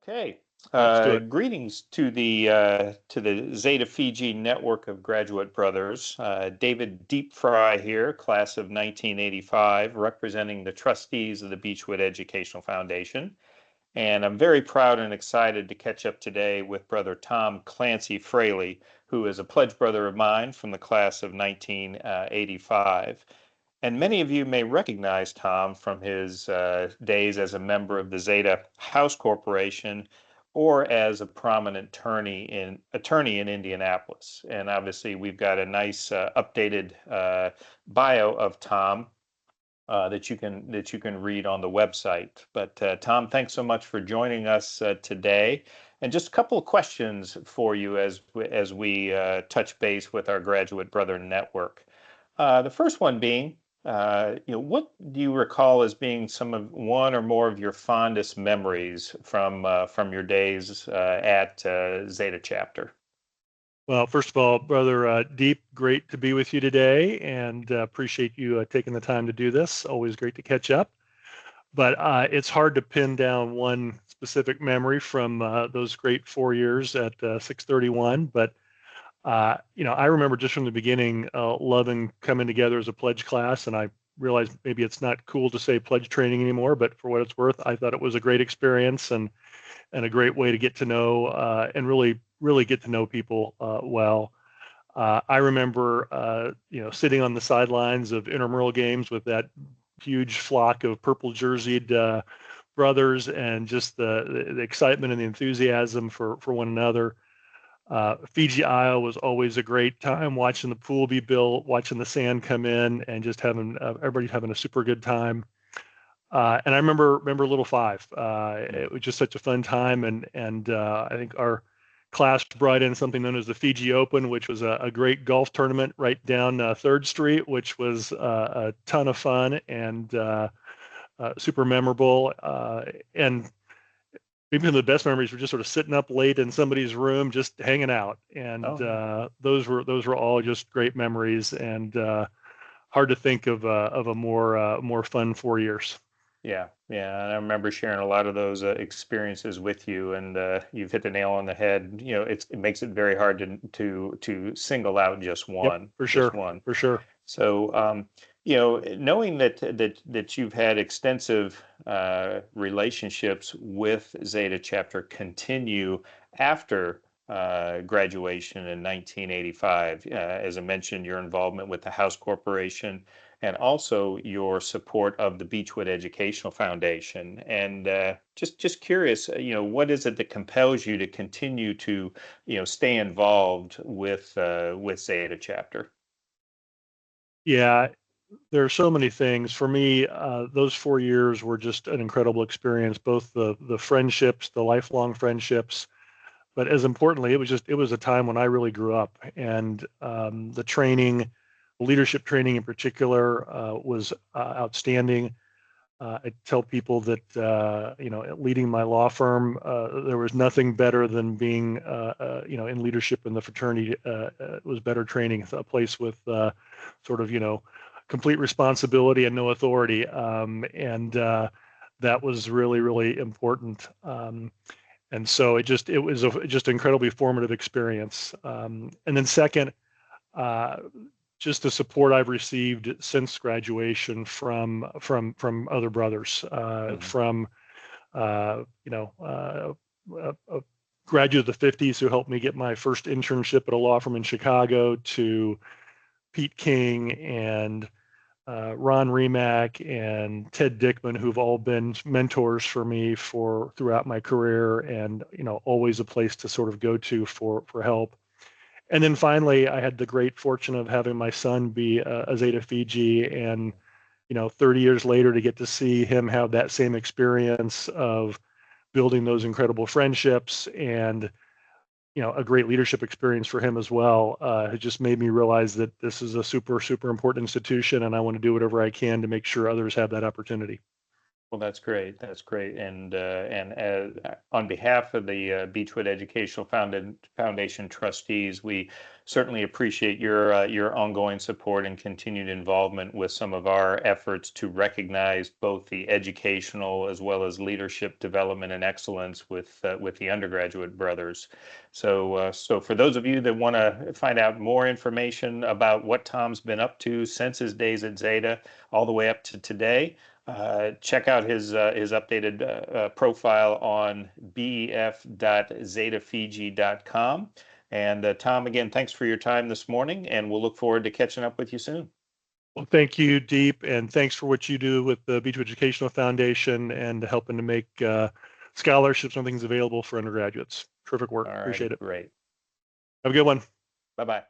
Okay. Let's do it. Greetings to the Zeta Fiji network of graduate brothers. David Deep Fry here, class of 1985, representing the trustees of the Beechwood Educational Foundation. And I'm very proud and excited to catch up today with Brother Tom Clancy Froehle, who is a pledge brother of mine from the class of 1985. And many of you may recognize Tom from his days as a member of the Zeta House Corporation or as a prominent attorney in Indianapolis. And obviously, we've got a nice updated bio of Tom that you can read on the website. But Tom, thanks so much for joining us today. And just a couple of questions for you as we touch base with our graduate brother network. The first one being, what do you recall as being one or more of your fondest memories from your days at Zeta chapter? Well, first of all, Brother Deep, great to be with you today, and appreciate you taking the time to do this. Always great to catch up. But it's hard to pin down one specific memory from those great 4 years at 631. But I remember just from the beginning loving coming together as a pledge class, and I realized maybe it's not cool to say pledge training anymore, but for what it's worth, I thought it was a great experience and a great way to get to know and really get to know people well. I remember, sitting on the sidelines of intramural games with that huge flock of purple jerseyed brothers, and just the excitement and the enthusiasm for one another. Fiji Isle was always a great time, watching the pool be built, watching the sand come in, and just having everybody having a super good time. And I remember Little Five. It was just such a fun time, and I think our class brought in something known as the Fiji Open, which was a great golf tournament right down 3rd Street, which was a ton of fun and super memorable. And maybe the best memories were just sort of sitting up late in somebody's room, just hanging out, and those were all just great memories, and hard to think of a more fun 4 years. Yeah, yeah, and I remember sharing a lot of those experiences with you, and you've hit the nail on the head. It makes it very hard to single out just Yep, one, for just sure, one. for sure. So, knowing that you've had extensive relationships with Zeta chapter continue after graduation in 1985, as I mentioned, your involvement with the House Corporation and also your support of the Beechwood Educational Foundation. And just curious, what is it that compels you to continue to, stay involved with Zeta chapter? Yeah, there are so many things. For me, those 4 years were just an incredible experience, both the friendships, the lifelong friendships, but as importantly, it was a time when I really grew up, and the training, leadership training in particular, was outstanding. I tell people that leading my law firm, there was nothing better than being in leadership in the fraternity. It was better training. It's a place with sort of complete responsibility and no authority, and that was really important. And so it was just an incredibly formative experience. And then second, just the support I've received since graduation from other brothers, from a graduate of the 50s who helped me get my first internship at a law firm in Chicago, to Pete King and Ron Remack and Ted Dickman, who've all been mentors for me throughout my career, and always a place to sort of go to for help. And then finally, I had the great fortune of having my son be a Zeta Fiji, and 30 years later, to get to see him have that same experience of building those incredible friendships, and a great leadership experience for him as well. It just made me realize that this is a super important institution, and I want to do whatever I can to make sure others have that opportunity. Well, that's great. That's great. And on behalf of the Beechwood Educational Foundation trustees, we certainly appreciate your ongoing support and continued involvement with some of our efforts to recognize both the educational as well as leadership development and excellence with the undergraduate brothers. So for those of you that want to find out more information about what Tom's been up to since his days at Zeta, all the way up to today. Check out his updated profile on bef.zetafiji.com. And Tom, again, thanks for your time this morning, and we'll look forward to catching up with you soon. Well, thank you, Deep, and thanks for what you do with the Beechwood Educational Foundation and helping to make scholarships and things available for undergraduates. Terrific work. All righty, Appreciate it. great. Have a good one. Bye-bye.